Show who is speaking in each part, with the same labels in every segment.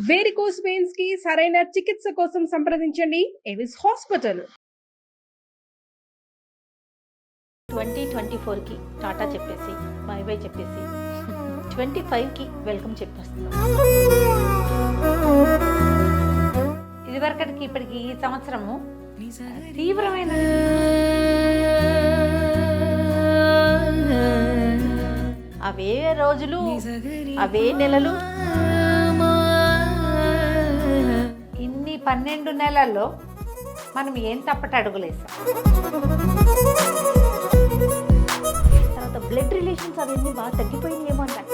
Speaker 1: Varicose veins కి సరైన చికిత్స కోసం సంప్రదించండి ఎవిస్ హాస్పిటల్.
Speaker 2: 2024కి టాటా చెప్పేసి బై బై చెప్పేసి 25కి వెల్కమ్ చెప్పేస్తున్నాం. ఇదివరకటికి ఇప్పటికి ఈ సంవత్సరము తీవ్రమైన అవే రోజులు అవే నెలలు ఇన్ని 12 నెలల్లో మనం ఏం తప్పట అడుగులేసాం. తర్వాత బ్లడ్ రిలేషన్స్ అవన్నీ బాగా తగ్గిపోయినాయేమో అంటారు.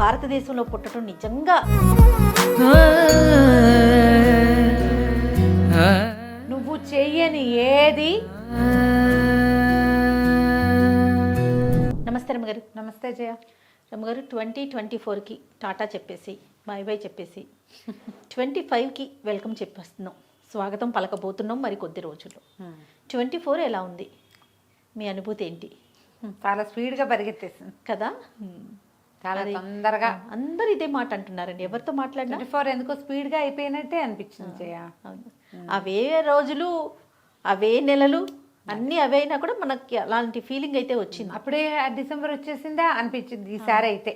Speaker 2: భారతదేశంలో పుట్టడం నిజంగా నువ్వు చెయ్యని ఏది. నమస్తే రమ్మగారు. నమస్తే జయ. రమ్మగారు 2024కి టాటా చెప్పేసి బై బై చెప్పేసి 25కి వెల్కమ్ చెప్పేస్తున్నాం, స్వాగతం పలకబోతున్నాం మరి కొద్ది రోజుల్లో. 24 ఎలా ఉంది, మీ అనుభూతి ఏంటి?
Speaker 3: చాలా స్పీడ్గా పరిగెత్తేసింది కదా, చాలా తొందరగా.
Speaker 2: అందరు ఇదే మాట అంటున్నారండి, ఎవరితో మాట్లాడినా
Speaker 3: 24 ఎందుకో స్పీడ్గా అయిపోయినట్టే అనిపించింది జయ.
Speaker 2: అవే రోజులు అవే నెలలు అన్నీ అవే అయినా కూడా మనకి అలాంటి ఫీలింగ్ అయితే వచ్చింది.
Speaker 3: అప్పుడే డిసెంబర్ వచ్చేసిందా అనిపించింది ఈసారి అయితే.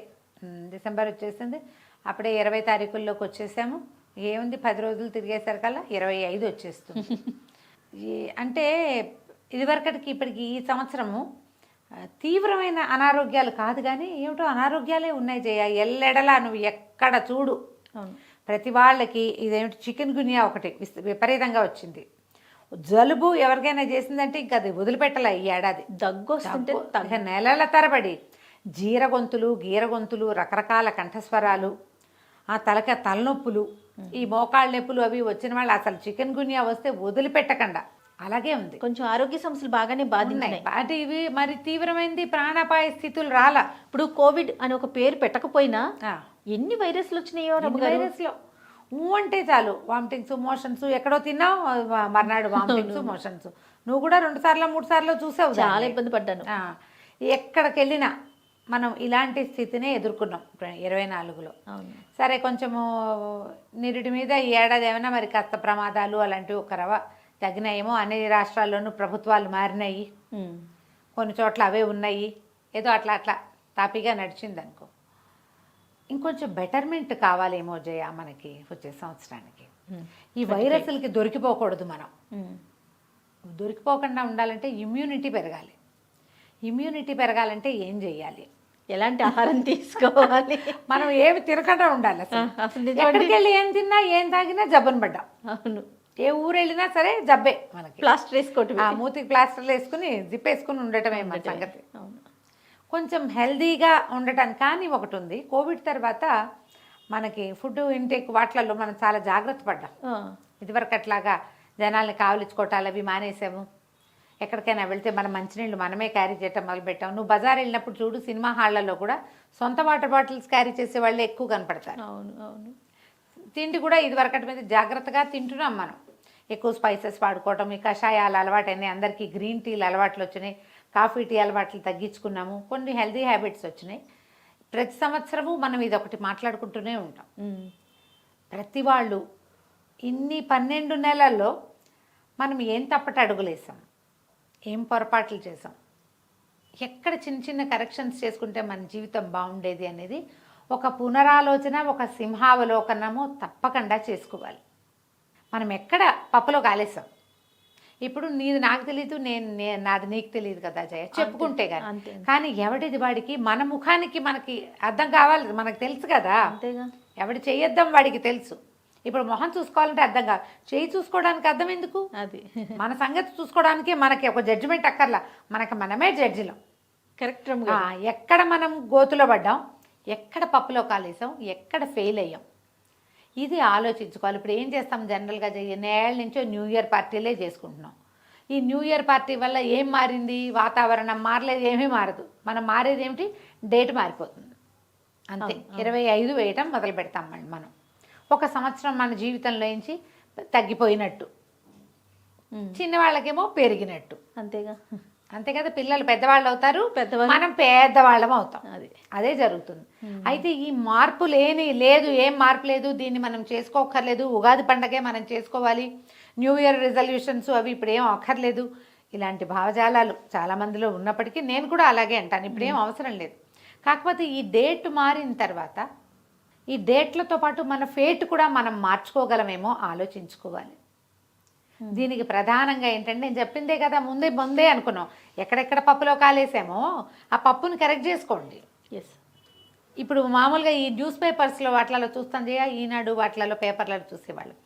Speaker 3: డిసెంబర్ వచ్చేసింది, అప్పుడే 20 తారీఖుల్లోకి వచ్చేసాము. ఏముంది 10 రోజులు తిరిగేసరికల్లా 25 వచ్చేస్తుంది. అంటే ఇదివరకటికి ఇప్పటికి ఈ సంవత్సరము తీవ్రమైన అనారోగ్యాలు కాదు కానీ ఏమిటో అనారోగ్యాలే ఉన్నాయి జయ. ఎల్లెడలా నువ్వు ఎక్కడ చూడు ప్రతి వాళ్ళకి ఇదేమిటి చికెన్ గున్యా ఒకటి విపరీతంగా వచ్చింది. జలుబు ఎవరికైనా చేసిందంటే ఇంకా అది వదిలిపెట్టలే. ఈ ఏడాది
Speaker 2: దగ్గు వస్తుంటే
Speaker 3: నెలల తరబడి జీరగొంతులు గీరగొంతులు, రకరకాల కంఠస్వరాలు, ఆ తలనొప్పులు, ఈ మోకాళ్ళ నొప్పులు అవి వచ్చిన వాళ్ళు అసలు చికెన్ గున్యా వస్తే వదిలిపెట్టకుండా అలాగే ఉంది.
Speaker 2: కొంచెం ఆరోగ్య సమస్యలు బాగానే బాధించాయి.
Speaker 3: అంటే ఇవి మరి తీవ్రమైనది ప్రాణాపాయ స్థితులు రాలా.
Speaker 2: ఇప్పుడు కోవిడ్ అని ఒక పేరు పెట్టకపోయినా ఎన్ని వైరస్లు వచ్చినాయో.
Speaker 3: వైరస్లో అంటే చాలు వామిటింగ్స్, మోషన్స్, ఎక్కడో తిన్నావు మర్నాడు వామిటింగ్స్, మోషన్స్. నువ్వు కూడా 2 సార్లు 3 సార్లు చూసావు.
Speaker 2: చాలా ఇబ్బంది పడ్డాను.
Speaker 3: ఎక్కడికి వెళ్ళినా మనం ఇలాంటి స్థితినే ఎదుర్కొన్నాం 24లో. సరే కొంచెము నిరుడి మీద ఈ ఏడాది ఏమైనా మరి కాస్త ప్రమాదాలు అలాంటివి ఒక రవ తగ్గినాయేమో. అన్ని రాష్ట్రాల్లోనూ ప్రభుత్వాలు మారినాయి, కొన్ని చోట్ల అవే ఉన్నాయి. ఏదో అట్లా తాపీగా నడిచింది అనుకో. ఇంకొంచెం బెటర్మెంట్ కావాలేమో జయ మనకి వచ్చే సంవత్సరానికి. ఈ వైరస్లకి దొరికిపోకూడదు. మనం దొరికిపోకుండా ఉండాలంటే ఇమ్యూనిటీ పెరగాలి. ఇమ్యూనిటీ పెరగాలంటే ఏం చెయ్యాలి,
Speaker 2: ఎలాంటి ఆహారం తీసుకోవాలి,
Speaker 3: మనం ఏమి తినకుండా ఉండాలి. అసలు ఎక్కడికి వెళ్ళి ఏం తిన్నా ఏం తాగినా జబ్బును పడ్డాం.
Speaker 2: అవును,
Speaker 3: ఏ ఊరు వెళ్ళినా సరే జబ్బే మనకి.
Speaker 2: ప్లాస్టర్ వేసుకోవటం,
Speaker 3: మూతికి ప్లాస్టర్లు వేసుకుని జిప్పేసుకుని ఉండటమే మన సంగతి. కొంచెం హెల్దీగా ఉండటానికి కానీ ఒకటి ఉంది. కోవిడ్ తర్వాత మనకి ఫుడ్ ఇంటేక్ వాటిలలో మనం చాలా జాగ్రత్త పడ్డాం. ఇదివరకు అట్లాగా జనాల్ని కావలించుకోవటాలు అవి మానేసాము. ఎక్కడికైనా వెళ్తే మనం మంచినీళ్ళు మనమే క్యారీ చేయటం మొదలుపెట్టాము. నువ్వు బజార్ వెళ్ళినప్పుడు చూడు, సినిమా హాళ్లలో కూడా సొంత వాటర్ బాటిల్స్ క్యారీ చేసే వాళ్ళే ఎక్కువ కనపడతారు.
Speaker 2: అవును అవును.
Speaker 3: తిండి కూడా ఇదివరకటి మీద జాగ్రత్తగా తింటున్నాం మనం. ఎక్కువ స్పైసెస్ వాడుకోవటం, ఈ కషాయాలు అలవాటైనాయి అందరికీ, గ్రీన్ టీలు అలవాట్లు వచ్చినాయి, కాఫీ టీ అలవాట్లు తగ్గించుకున్నాము, కొన్ని హెల్దీ హ్యాబిట్స్ వచ్చినాయి. ప్రతి సంవత్సరము మనం ఇది ఒకటి మాట్లాడుకుంటూనే ఉంటాం. ప్రతి వాళ్ళు ఇన్ని 12 నెలల్లో మనం ఏం తప్పట అడుగులేసాం, ఏం పొరపాట్లు చేసాం, ఎక్కడ చిన్న చిన్న కరెక్షన్స్ చేసుకుంటే మన జీవితం బాగుండేది అనేది ఒక పునరాలోచన, ఒక సింహావలోకనము తప్పకుండా చేసుకోవాలి. మనం ఎక్కడ పప్పులో కాలేసాం. ఇప్పుడు నీది నాకు తెలియదు, నాది నీకు తెలియదు కదా జయ, చెప్పుకుంటే కానీ ఎవడిది వాడికి మన ముఖానికి మనకి అర్థం కావాలి, మనకు తెలుసు కదా. ఎవడి చేయొద్దాం వాడికి తెలుసు. ఇప్పుడు మొహం చూసుకోవాలంటే అర్థం కాదు, చేయి చూసుకోవడానికి అర్థం ఎందుకు?
Speaker 2: అది
Speaker 3: మన సంగతి చూసుకోవడానికి మనకి ఒక జడ్జిమెంట్ అక్కర్లా, మనకి మనమే జడ్జిలం.
Speaker 2: కరెక్ట్.
Speaker 3: ఎక్కడ మనం గోతులో పడ్డాం, ఎక్కడ పప్పులో కాలేసాం, ఎక్కడ ఫెయిల్ అయ్యాం, ఇది ఆలోచించుకోవాలి. ఇప్పుడు ఏం చేస్తాం జనరల్గా నేళ్ళ నుంచో న్యూ ఇయర్ పార్టీలే చేసుకుంటున్నాం. ఈ న్యూ ఇయర్ పార్టీ వల్ల ఏం మారింది? వాతావరణం మారలేదు, ఏమీ మారదు. మనం మారేది ఏమిటి? డేట్ మారిపోతుంది అంతే. 25 వేయటం మొదలు పెడతాం మనం. ఒక సంవత్సరం మన జీవితంలో నుంచి తగ్గిపోయినట్టు, చిన్నవాళ్ళకేమో పెరిగినట్టు.
Speaker 2: అంతేగా.
Speaker 3: అంతే కదా, పిల్లలు పెద్దవాళ్ళు అవుతారు,
Speaker 2: పెద్దవాళ్ళు.
Speaker 3: మనం పేదవాళ్ళం అవుతాం.
Speaker 2: అది
Speaker 3: అదే జరుగుతుంది. అయితే ఈ మార్పు లేదు, ఏం మార్పు లేదు, దీన్ని మనం చేసుకోక్కర్లేదు, ఉగాది పండగే మనం చేసుకోవాలి, న్యూ ఇయర్ రిజల్యూషన్స్ అవి ఇప్పుడు ఏం అక్కర్లేదు, ఇలాంటి భావజాలాలు చాలా మందిలో ఉన్నప్పటికీ నేను కూడా అలాగే అంటాను, ఇప్పుడేం అవసరం లేదు. కాకపోతే ఈ డేట్ మారిన తర్వాత ఈ డేట్లతో పాటు మన ఫేట్ కూడా మనం మార్చుకోగలమేమో ఆలోచించుకోవాలి. దీనికి ప్రధానంగా ఏంటంటే నేను చెప్పిందే కదా, ముందే అనుకున్నాం, ఎక్కడెక్కడ పప్పులో కాలేసామో ఆ పప్పుని కరెక్ట్ చేసుకోండి.
Speaker 2: ఎస్.
Speaker 3: ఇప్పుడు మామూలుగా ఈ న్యూస్ పేపర్స్లో వాటిలలో చూస్తాం చేయ, ఈనాడు వాటిలలో పేపర్లలో చూసేవాళ్ళు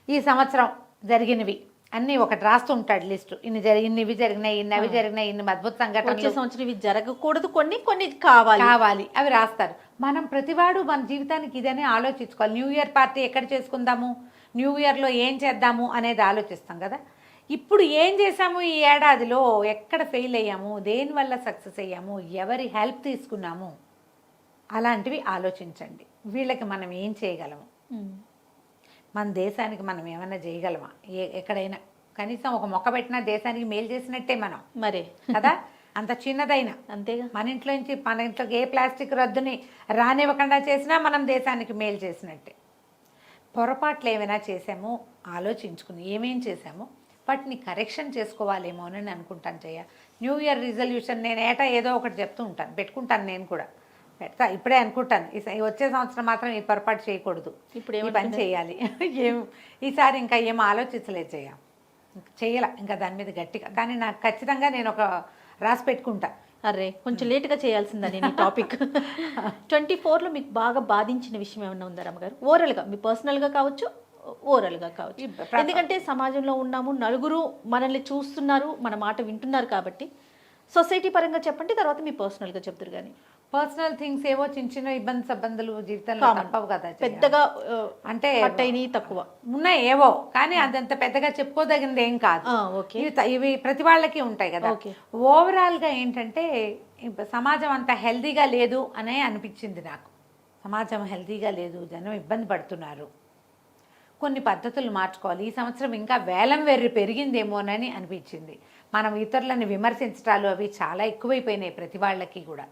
Speaker 3: ఈ సంవత్సరం జరిగినవి అన్నీ ఒకటి రాస్తుంటాడు లిస్టు, ఇవి జరిగినాయి, ఇన్ని అవి జరిగినాయి, ఇన్ని అద్భుత
Speaker 2: వచ్చే
Speaker 3: సంఘటనలు,
Speaker 2: సంవత్సరం ఇవి జరగకూడదు, కొన్ని కావాలి
Speaker 3: అవి రాస్తారు. మనం ప్రతివాడు మన జీవితానికి ఇదనే ఆలోచించుకోవాలి. న్యూ ఇయర్ పార్టీ ఎక్కడ చేసుకుందాము, న్యూ ఇయర్లో ఏం చేద్దాము అనేది ఆలోచిస్తాం కదా. ఇప్పుడు ఏం చేసాము ఈ ఏడాదిలో, ఎక్కడ ఫెయిల్ అయ్యాము, దేనివల్ల సక్సెస్ అయ్యాము, ఎవరి హెల్ప్ తీసుకున్నాము, అలాంటివి ఆలోచించండి. వీళ్ళకి మనం ఏం చేయగలము, మన దేశానికి మనం ఏమైనా చేయగలమా, ఎక్కడైనా కనీసం ఒక మొక్క పెట్టినా దేశానికి మేలు చేసినట్టే మనం
Speaker 2: మరే
Speaker 3: కదా. అంత చిన్నదైనా
Speaker 2: అంతేగా.
Speaker 3: మన ఇంట్లోకి ఏ ప్లాస్టిక్ రద్దుని రానివ్వకుండా చేసినా మనం దేశానికి మేలు చేసినట్టే. పొరపాట్లు ఏమైనా చేసామో ఆలోచించుకుని ఏమేం చేసామో వాటిని కరెక్షన్ చేసుకోవాలేమో అని అనుకుంటాను చెయ్య. న్యూ ఇయర్ రిజల్యూషన్ నేను ఏదో ఒకటి చెప్తూ ఉంటాను, పెట్టుకుంటాను, నేను కూడా పెడతా. ఇప్పుడే అనుకుంటాను వచ్చే సంవత్సరం మాత్రం ఈ పొరపాటు చేయకూడదు,
Speaker 2: ఇప్పుడు
Speaker 3: ఈ పని చేయాలి. ఈసారి ఇంకా ఏం ఆలోచించలేదు చేయాల ఇంకా దాని మీద గట్టిగా. కానీ నాకు ఖచ్చితంగా నేను ఒక రాసి పెట్టుకుంటా.
Speaker 2: అరే కొంచెం లేట్గా చేయాల్సిందని ఈ టాపిక్. 24లో మీకు బాగా బాధించిన విషయం ఏమన్నా ఉందా రమ్మగారు? ఓవరాల్గా మీ పర్సనల్గా కావచ్చు, ఓవరాల్గా కావచ్చు. ఎందుకంటే సమాజంలో ఉన్నాము, నలుగురు మనల్ని చూస్తున్నారు, మన మాట వింటున్నారు కాబట్టి సొసైటీ పరంగా చెప్పండి, తర్వాత మీ పర్సనల్గా చెప్తారు. కానీ
Speaker 3: పర్సనల్ థింగ్స్ ఏవో చిన్న ఇబ్బందులు జీవితంలో తప్పవు కదా,
Speaker 2: పెద్దగా
Speaker 3: అంటే
Speaker 2: తక్కువ
Speaker 3: ఉన్నాయి ఏవో, కానీ అదంత పెద్దగా చెప్పుకోదగినది ఏం కాదు. ఇవి ప్రతి వాళ్ళకి ఉంటాయి కదా. ఓవరాల్గా ఏంటంటే సమాజం అంత హెల్దీగా లేదు అనే అనిపించింది నాకు. సమాజం హెల్దీగా లేదు, జనం ఇబ్బంది పడుతున్నారు, కొన్ని పద్ధతులు మార్చుకోవాలి. ఈ సంవత్సరం ఇంకా వేలం వెర్రి పెరిగిందేమోనని అనిపించింది. మనం ఇతరులని విమర్శించటాలు అవి చాలా ఎక్కువైపోయినాయి ప్రతి వాళ్ళకి కూడా.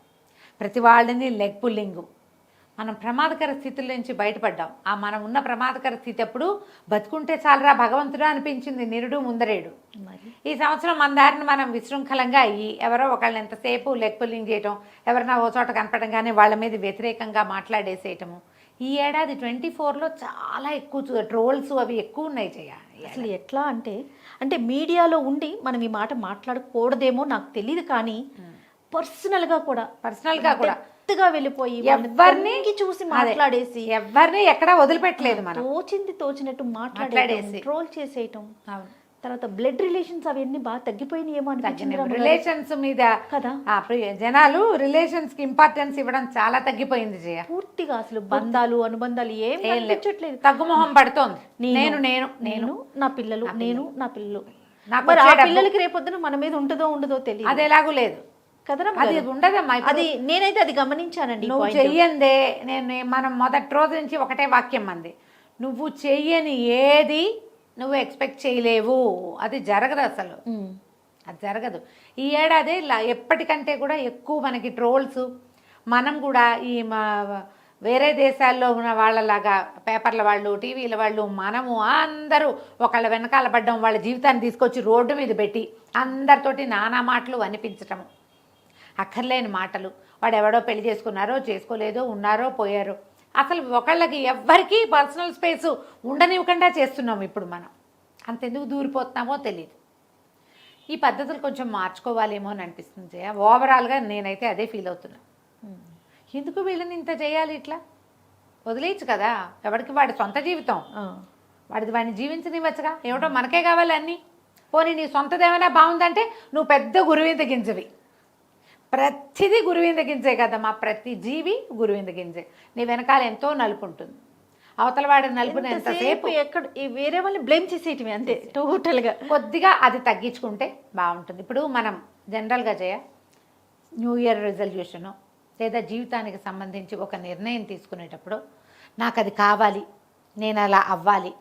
Speaker 3: ప్రతి వాళ్ళని లెగ్ పుల్లింగు. మనం ప్రమాదకర స్థితుల నుంచి బయటపడ్డాం. మనం ఉన్న ప్రమాదకర స్థితి అప్పుడు బతుకుంటే చాలరా భగవంతుడా అనిపించింది, నిరుడు ముందరేడు. ఈ సంవత్సరం మన దారిని మనం విశృంఖలంగా అయ్యి ఎవరో ఒకళ్ళని ఎంతసేపు లెగ్ పుల్లింగ్ చేయటం, ఎవరైనా ఓ చోట కనపడంగానే వాళ్ళ మీద వ్యతిరేకంగా మాట్లాడేసేయటము. ఈ ఏడాది 24లో చాలా ఎక్కువ ట్రోల్స్ అవి ఎక్కువ ఉన్నాయి
Speaker 2: అసలు ఎట్లా అంటే మీడియాలో ఉండి మనం ఈ మాట మాట్లాడకూడదేమో నాకు తెలియదు, కానీ పర్సనల్గా కూడా పెద్దగా వెళ్ళిపోయి ఎవరిని చూసి మాట్లాడేసి
Speaker 3: ఎవరిని ఎక్కడా వదిలిపెట్టలేదు, మనం
Speaker 2: తోచినట్టు మాట్లాడేసి ట్రోల్ చేసేయటం. తర్వాత బ్లడ్ రిలేషన్స్ అవన్నీ బాగా తగ్గిపోయినాయేమో అనిపించింది.
Speaker 3: రిలేషన్స్ మీద
Speaker 2: కదా జనాలు రిలేషన్స్ కి ఇంపార్టెన్స్ ఇవ్వడం చాలా తగ్గిపోయింది జయ. పూర్తిగా అసలు బంధాలు అనుబంధాలు ఏం కనిపించట్లేదు,
Speaker 3: తగ్గుమొహం పడుతోంది. నేను
Speaker 2: నా పిల్లలు, నా పిల్లలు. మరి ఆ పిల్లలకి రేపొద్దున మన మీద ఉండదో తెలియదు,
Speaker 3: అది ఎలాగూ లేదు
Speaker 2: కదా,
Speaker 3: అది ఉండదమ్మా.
Speaker 2: అది నేనైతే అది గమనించానండి.
Speaker 3: నువ్వు చెయ్యందే, మనం మొదటి రోజు నుంచి ఒకటే వాక్యం అంది, నువ్వు చెయ్యని ఏది నువ్వు ఎక్స్పెక్ట్ చేయలేవు, అది జరగదు అసలు, అది జరగదు. ఈ ఏడాది ఎప్పటికంటే కూడా ఎక్కువ మనకి ట్రోల్స్. మనం కూడా ఈ వేరే దేశాల్లో ఉన్న వాళ్ళలాగా పేపర్ల వాళ్ళు, టీవీల వాళ్ళు, మనము అందరూ ఒకళ్ళ వెనకాల పడ్డం, వాళ్ళ జీవితాన్ని తీసుకొచ్చి రోడ్డు మీద పెట్టి అందరితోటి నానా మాటలు అనిపించటము, అక్కర్లేని మాటలు. వాడు ఎవడో పెళ్లి చేసుకున్నారో చేసుకోలేదో, ఉన్నారో పోయారో, అసలు ఒకళ్ళకి ఎవ్వరికీ పర్సనల్ స్పేస్ ఉండనివ్వకుండా చేస్తున్నాము ఇప్పుడు మనం. అంతెందుకు దూరిపోతున్నామో తెలియదు. ఈ పద్ధతులు కొంచెం మార్చుకోవాలేమో అని అనిపిస్తుంది జయ. ఓవరాల్గా నేనైతే అదే ఫీల్ అవుతున్నా. ఎందుకు వీళ్ళని ఇంత చేయాలి, ఇట్లా వదిలేయచ్చు కదా, ఎవరికి వాడి సొంత జీవితం, వాడిని జీవించనివ్వచ్చుగా. ఏమిటో మనకే కావాలి అన్నీ. పోనీ నీ సొంతదేమైనా బాగుందంటే నువ్వు పెద్ద గురువింద గింజవి. ప్రతిదీ గురువింద గింజే కదమ్మా, ప్రతి జీవి గురువింద గింజే. నీ వెనకాల ఎంతో నలుపు ఉంటుంది, అవతల వాడి నలుపుని ఎంతసేపు
Speaker 2: ఎక్కడ వేరే వాళ్ళని బ్లేమ్ చేసేయటమే, అంతే టోటల్గా.
Speaker 3: కొద్దిగా అది తగ్గించుకుంటే బాగుంటుంది. ఇప్పుడు మనం జనరల్గా న్యూ ఇయర్ రిజల్యూషను లేదా జీవితానికి సంబంధించి ఒక నిర్ణయం తీసుకునేటప్పుడు నాకు అది కావాలి, నేను అలా అవ్వాలి,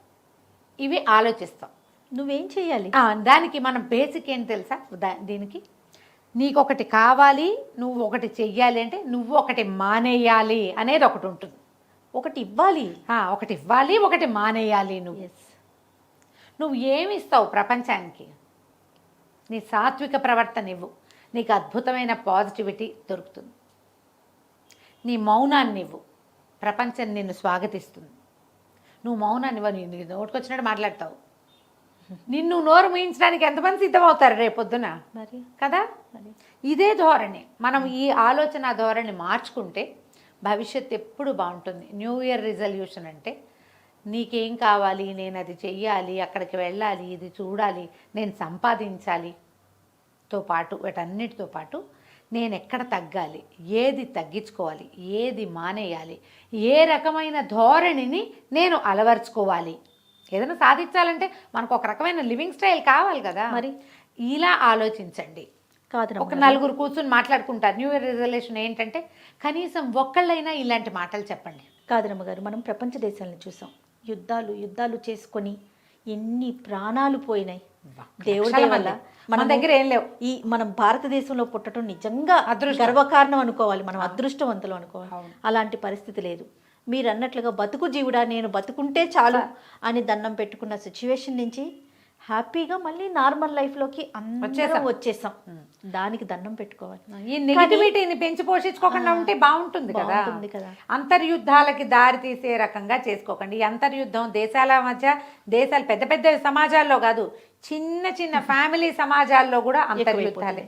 Speaker 3: ఇవి ఆలోచిస్తాం.
Speaker 2: నువ్వేం చేయాలి
Speaker 3: దానికి మనం బేసిక్ ఏం తెలుసా, దీనికి నీకు ఒకటి కావాలి, నువ్వు ఒకటి చెయ్యాలి అంటే నువ్వు ఒకటి మానేయాలి అనేది ఒకటి ఉంటుంది.
Speaker 2: ఒకటి ఇవ్వాలి.
Speaker 3: ఒకటి ఇవ్వాలి, ఒకటి మానేయాలి. నువ్వు ఏమి ఇస్తావు ప్రపంచానికి? నీ సాత్విక ప్రవర్తన ఇవ్వు, నీకు అద్భుతమైన పాజిటివిటీ దొరుకుతుంది. నీ మౌనాన్ని ఇవ్వు, ప్రపంచం నిన్ను స్వాగతిస్తుంది. నువ్వు మౌనాన్ని ఇవ్వ, నీ నోటుకొచ్చినట్టు మాట్లాడతావు. నిన్ను నోరు మూయించడానికి ఎంతమంది సిద్ధమవుతారు రేపొద్దున?
Speaker 2: మరి
Speaker 3: కదా, ఇదే ధోరణి. మనం ఈ ఆలోచన ధోరణి మార్చుకుంటే భవిష్యత్తు ఎప్పుడు బాగుంటుంది. న్యూ ఇయర్ రిజల్యూషన్ అంటే నీకేం కావాలి, నేను అది చెయ్యాలి, అక్కడికి వెళ్ళాలి, ఇది చూడాలి, నేను సంపాదించాలి తో పాటు వీటన్నిటితో పాటు నేను ఎక్కడ తగ్గాలి, ఏది తగ్గించుకోవాలి, ఏది మానేయాలి, ఏ రకమైన ధోరణిని నేను అలవర్చుకోవాలి. ఏదైనా సాధించాలంటే మనకు ఒక రకమైన లివింగ్ స్టైల్ కావాలి కదా.
Speaker 2: మరి
Speaker 3: ఇలా ఆలోచించండి.
Speaker 2: కాదు,
Speaker 3: ఒక నలుగురు కూర్చుని మాట్లాడుకుంటారు. న్యూ ఇయర్ రిజల్యూషన్ ఏంటంటే కనీసం ఒక్కళ్ళైనా ఇలాంటి మాటలు చెప్పండి.
Speaker 2: కాదరమ్మ గారు, మనం ప్రపంచ దేశాలను చూసాం. యుద్ధాలు చేసుకొని ఎన్ని ప్రాణాలు పోయినాయి. దేవుడి వల్ల
Speaker 3: మన దగ్గర ఏం లేవు.
Speaker 2: మనం భారతదేశంలో పుట్టడం నిజంగా గర్వకారణం అనుకోవాలి, మనం అదృష్టవంతులు అనుకోవాలి. అలాంటి పరిస్థితి లేదు. మీరు అన్నట్లుగా బతుకు జీవుడా, నేను బతుకుంటే చాలు అని దండం పెట్టుకున్న సిచ్యువేషన్ నుంచి హ్యాపీగా మళ్ళీ నార్మల్ లైఫ్లోకి అందరం వచ్చేసాం. దానికి దండం పెట్టుకోవాలి.
Speaker 3: ఈ నెగిటివిటీని పెంచి పోషించుకోకుండా ఉంటే బాగుంటుంది కదా. అంతర్యుద్ధాలకి దారి తీసే రకంగా చేసుకోకండి. ఈ అంతర్యుద్ధం దేశాల మధ్య, దేశాలు పెద్ద పెద్ద సమాజాల్లో కాదు, చిన్న చిన్న ఫ్యామిలీ సమాజాల్లో కూడా అంతర్యుద్ధాలే.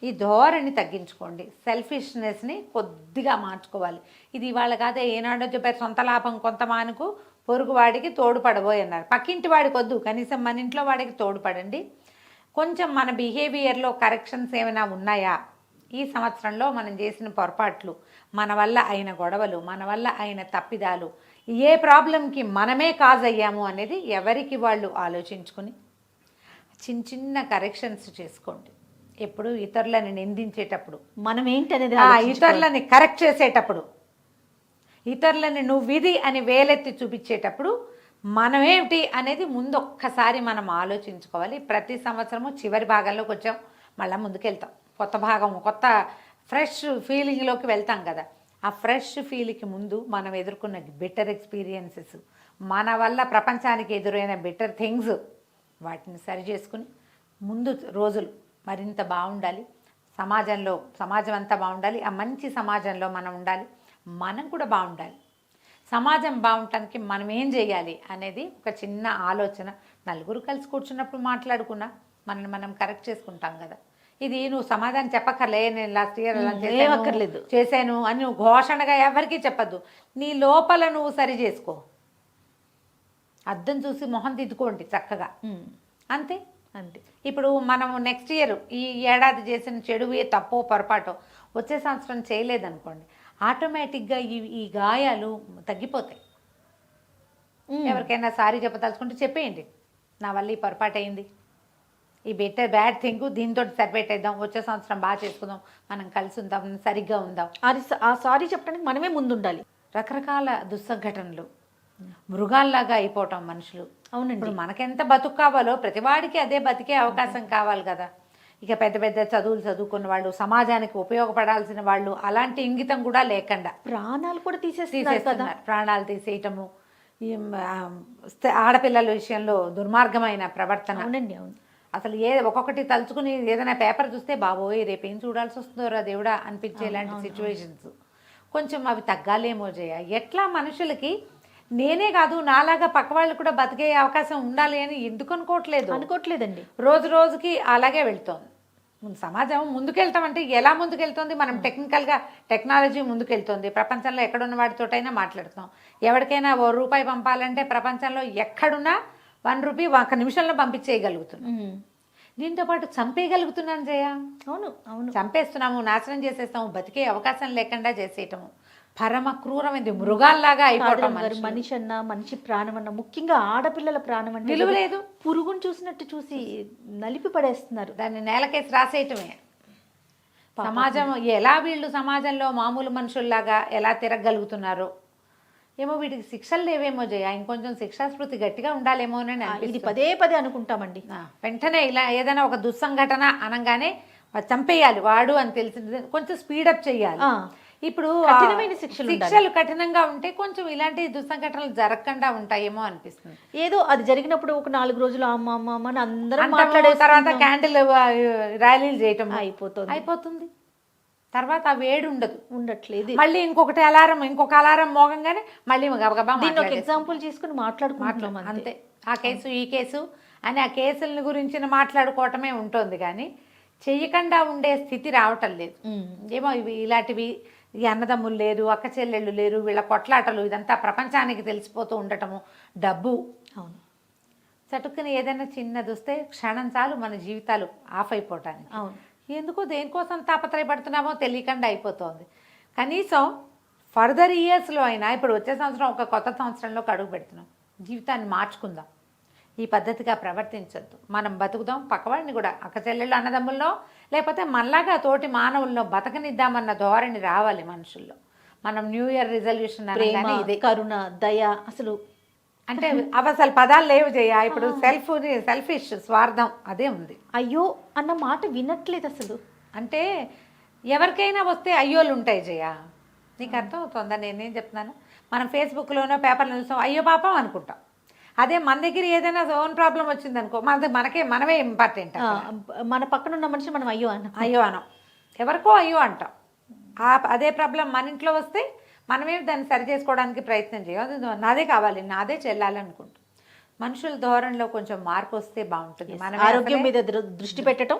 Speaker 3: ఈ ధోరణి తగ్గించుకోండి. సెల్ఫిష్నెస్ని కొద్దిగా మార్చుకోవాలి. ఇది ఇవాళ కాదే, ఏనాడో చెప్పారు, సొంత లాభం కొంత మానుకు పొరుగువాడికి తోడుపడబోయి అన్నారు. పక్కింటి వాడికి వద్దు, కనీసం మన ఇంట్లో వాడికి తోడుపడండి. కొంచెం మన బిహేవియర్లో కరెక్షన్స్ ఏమైనా ఉన్నాయా, ఈ సంవత్సరంలో మనం చేసిన పొరపాట్లు, మన వల్ల అయిన గొడవలు, మన వల్ల అయిన తప్పిదాలు, ఏ ప్రాబ్లంకి మనమే కాజ్ అయ్యాము అనేది ఎవరికి వాళ్ళు ఆలోచించుకుని చిన్న చిన్న కరెక్షన్స్ చేసుకోండి. ఎప్పుడు ఇతరులని నిందించేటప్పుడు,
Speaker 2: మనం ఏంటి అనేది
Speaker 3: ఇతరులని కరెక్ట్ చేసేటప్పుడు, ఇతరులని నువ్వు విధి అని వేలెత్తి చూపించేటప్పుడు మనమేమిటి అనేది ముందు ఒక్కసారి మనం ఆలోచించుకోవాలి. ప్రతి సంవత్సరము చివరి భాగంలోకి వచ్చాం, మళ్ళీ ముందుకెళ్తాం. కొత్త భాగం, కొత్త ఫ్రెష్ ఫీలింగ్లోకి వెళ్తాం కదా. ఆ ఫ్రెష్ ఫీలింగ్కి ముందు మనం ఎదుర్కొన్న బెటర్ ఎక్స్పీరియన్సెస్, మన వల్ల ప్రపంచానికి ఎదురైన బెటర్ థింగ్స్, వాటిని సరి చేసుకుని ముందు రోజులు మరింత బాగుండాలి. సమాజం అంతా బాగుండాలి. ఆ మంచి సమాజంలో మనం ఉండాలి, మనం కూడా బాగుండాలి. సమాజం బాగుండటానికి మనం ఏం చేయాలి అనేది ఒక చిన్న ఆలోచన. నలుగురు కలిసి కూర్చున్నప్పుడు మాట్లాడుకున్నా మనల్ని మనం కరెక్ట్ చేసుకుంటాం కదా. ఇది నువ్వు సమాధానం చెప్పక్కర్లే, నేను లాస్ట్ ఇయర్ అలా చేశాను అని నువ్వు ఘోషణగా ఎవరికీ చెప్పద్దు. నీ లోపల నువ్వు సరి చేసుకో. అద్దం చూసి మొహం దిద్దుకోండి చక్కగా, అంతే. ఇప్పుడు మనం నెక్స్ట్ ఇయర్, ఈ ఏడాది చేసిన చెడువే తప్పో పొరపాటో వచ్చే సంవత్సరం చేయలేదనుకోండి, ఆటోమేటిక్గా ఈ గాయాలు తగ్గిపోతాయి. ఎవరికైనా సారీ చెప్పదలుచుకుంటే చెప్పేయండి, నా వల్ల ఈ పొరపాటు అయింది, ఈ బ్యాడ్ థింగ్ దీంతో సరిపెట్టేద్దాం, వచ్చే సంవత్సరం బాగా చేసుకుందాం, మనం కలిసి ఉందాం, సరిగ్గా ఉందాం.
Speaker 2: ఆ సారీ చెప్పడానికి మనమే ముందుండాలి.
Speaker 3: రకరకాల దుస్సంఘటనలు, మృగాల్లాగా అయిపోవటం మనుషులు.
Speaker 2: అవునండి.
Speaker 3: ఇప్పుడు మనకెంత బతుకు కావాలో ప్రతివాడికి అదే బతికే అవకాశం కావాలి కదా. ఇక పెద్ద పెద్ద చదువులు చదువుకున్న వాళ్ళు, సమాజానికి ఉపయోగపడాల్సిన వాళ్ళు, అలాంటి ఇంగితం కూడా లేకుండా
Speaker 2: ప్రాణాలు కూడా
Speaker 3: తీసేస్తున్నారు. ప్రాణాలు తీసేయటము, ఆడపిల్లల విషయంలో దుర్మార్గమైన ప్రవర్తన.
Speaker 2: అవునండి, అవును.
Speaker 3: అసలు ఒక్కొక్కటి తలుచుకుని ఏదైనా పేపర్ చూస్తే బాబోయ్ రేపేం చూడాల్సి వస్తుందో దేవుడా అనిపించేలాంటి సిచ్యువేషన్స్. కొంచెం అవి తగ్గాలేమో జయ. ఎట్లా మనుషులకి నేనే కాదు నాలాగా పక్క వాళ్ళు కూడా బతికే అవకాశం ఉండాలి అని ఎందుకు అనుకోవట్లేదండి. రోజు రోజుకి అలాగే వెళ్తోంది సమాజం. ముందుకెళ్తామంటే ఎలా ముందుకెళ్తుంది? మనం టెక్నాలజీ ముందుకెళ్తుంది. ప్రపంచంలో ఎక్కడున్న వాడితోటైనా మాట్లాడుతాం. ఎవరికైనా ₹1 పంపాలంటే ప్రపంచంలో ఎక్కడున్నా ₹1 1 నిమిషంలో పంపించేయగలుగుతున్నాం. దీంతో పాటు చంపేయగలుగుతున్నాను జయ.
Speaker 2: అవును,
Speaker 3: చంపేస్తున్నాము, నాశనం చేసేస్తాము, బతికే అవకాశం లేకుండా చేసేయటము. పరమ క్రూరమైంది, మృగాల్లాగా అయిపోవటం.
Speaker 2: మనిషి అన్న, మనిషి ప్రాణం అన్న, ముఖ్యంగా ఆడపిల్లల ప్రాణం అంటే
Speaker 3: విలువ లేదు.
Speaker 2: పురుగును చూసినట్టు చూసి నలిపి పడేస్తున్నారు.
Speaker 3: దాన్ని నేలకేసి రాసేయటమే. సమాజం ఎలా, వీళ్ళు సమాజంలో మామూలు మనుషుల్లాగా ఎలా తిరగలుగుతున్నారో ఏమో. వీటికి శిక్షలు లేవేమో జయ. ఇంకొంచెం శిక్షాస్మృతి గట్టిగా ఉండాలేమో అని
Speaker 2: ఇది పదే పదే అనుకుంటామండి.
Speaker 3: వెంటనే ఇలా ఏదైనా ఒక దుస్సంఘటన అనగానే చంపేయాలి వాడు అని తెలిసింది కొంచెం స్పీడప్ చేయాలి.
Speaker 2: ఆ.
Speaker 3: ఇప్పుడు
Speaker 2: కఠినమైన శిక్షలు
Speaker 3: శిక్షలు కఠినంగా ఉంటే కొంచెం ఇలాంటి దుస్సంఘటనలు జరగకుండా ఉంటాయేమో అనిపిస్తుంది.
Speaker 2: ఏదో అది జరిగినప్పుడు ఒక 4 రోజులు అమ్మ అమ్మ అమ్మ అని అందరం
Speaker 3: అంటాము,
Speaker 2: మాట్లాడే
Speaker 3: తర్వాత క్యాండిల్ ర్యాలీలు చేయటం
Speaker 2: అయిపోతుంది.
Speaker 3: తర్వాత ఆ వేడి
Speaker 2: ఉండట్లేదు.
Speaker 3: మళ్ళీ ఇంకొక అలారం మోగంగానే మళ్ళీ గబగబా
Speaker 2: దీన్ని ఒక ఎగ్జాంపుల్ తీసుకుని మాట్లాడుకుంటున్నాం
Speaker 3: అంతే. ఆ కేసు ఈ కేసు అని ఆ కేసుల గురించి మాట్లాడుకోవటమే ఉంటుంది కానీ చెయ్యకుండా ఉండే స్థితి రావటం లేదు. ఏమో ఇవి ఇలాంటివి ఈ అన్నదమ్ములు లేరు, అక్క చెల్లెళ్ళు లేరు, వీళ్ళ కొట్లాటలు ఇదంతా ప్రపంచానికి తెలిసిపోతూ ఉండటము, డబ్బు.
Speaker 2: అవును.
Speaker 3: చటుక్కుని ఏదైనా చిన్నది వస్తే క్షణం చాలు మన జీవితాలు ఆఫ్ అయిపోవటానికి.
Speaker 2: అవును.
Speaker 3: ఎందుకో దేనికోసం తాపత్రయపడుతున్నామో తెలియకుండా అయిపోతుంది. కనీసం ఫర్దర్ ఇయర్స్లో అయినా ఇప్పుడు వచ్చే సంవత్సరం ఒక కొత్త సంవత్సరంలోకి అడుగు పెడుతున్నాం, జీవితాన్ని మార్చుకుందాం, ఈ పద్ధతిగా ప్రవర్తించొద్దు, మనం బతుకుదాం, పక్కవాడిని కూడా అక్క చెల్లెళ్ళు అన్నదమ్ముల్లో లేకపోతే మనలాగా తోటి మానవుల్లో బతకనిద్దామన్న ధోరణి రావాలి మనుషుల్లో. మనం న్యూ ఇయర్ రిజల్యూషన్ అనగానే ఇదే
Speaker 2: కరుణ, దయ, అసలు
Speaker 3: అంటే అవి అసలు పదాలు లేవు చేయ. ఇప్పుడు సెల్ఫిష్ స్వార్థం అదే ఉంది.
Speaker 2: అయ్యో అన్న మాట వినట్లేదు అసలు.
Speaker 3: అంటే ఎవరికైనా వస్తే అయ్యోళ్ళు ఉంటాయి జయ, నీకు అర్థం అవుతుందా నేనేం చెప్తున్నాను? మనం ఫేస్బుక్లోనో పేపర్లో చూసాం అయ్యో పాపం అనుకుంటాం. అదే మన దగ్గర ఏదైనా ఓన్ ప్రాబ్లం వచ్చింది అనుకో మనమే ఇంపార్టెంట్.
Speaker 2: మన పక్కన ఉన్న మనిషి మనం అయ్యో
Speaker 3: అనం ఎవరికో అయ్యో అంటాం. అదే ప్రాబ్లం మన ఇంట్లో వస్తే మనమే దాన్ని సరి చేసుకోవడానికి ప్రయత్నం చేయాలి. నాదే కావాలి, నాదే చెల్లాలి అనుకుంటాం. మనుషుల ధోరణిలో కొంచెం మార్పు వస్తే బాగుంటుంది. మన
Speaker 2: ఆరోగ్యం మీద దృష్టి పెట్టడం,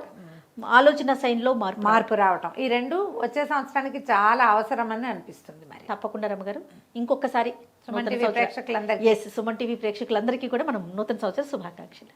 Speaker 2: ఆలోచన శైలిలో
Speaker 3: మార్పు రావటం, ఈ రెండు వచ్చే సంవత్సరానికి చాలా అవసరమని అనిపిస్తుంది. మరి
Speaker 2: తప్పకుండా రమ్మగారు ఇంకొకసారి
Speaker 3: సుమన్ టీవీ ప్రేక్షకులందరికీ
Speaker 2: సుమన్ టీవీ ప్రేక్షకులందరికీ కూడా మనం నూతన సంవత్సర శుభాకాంక్షలు.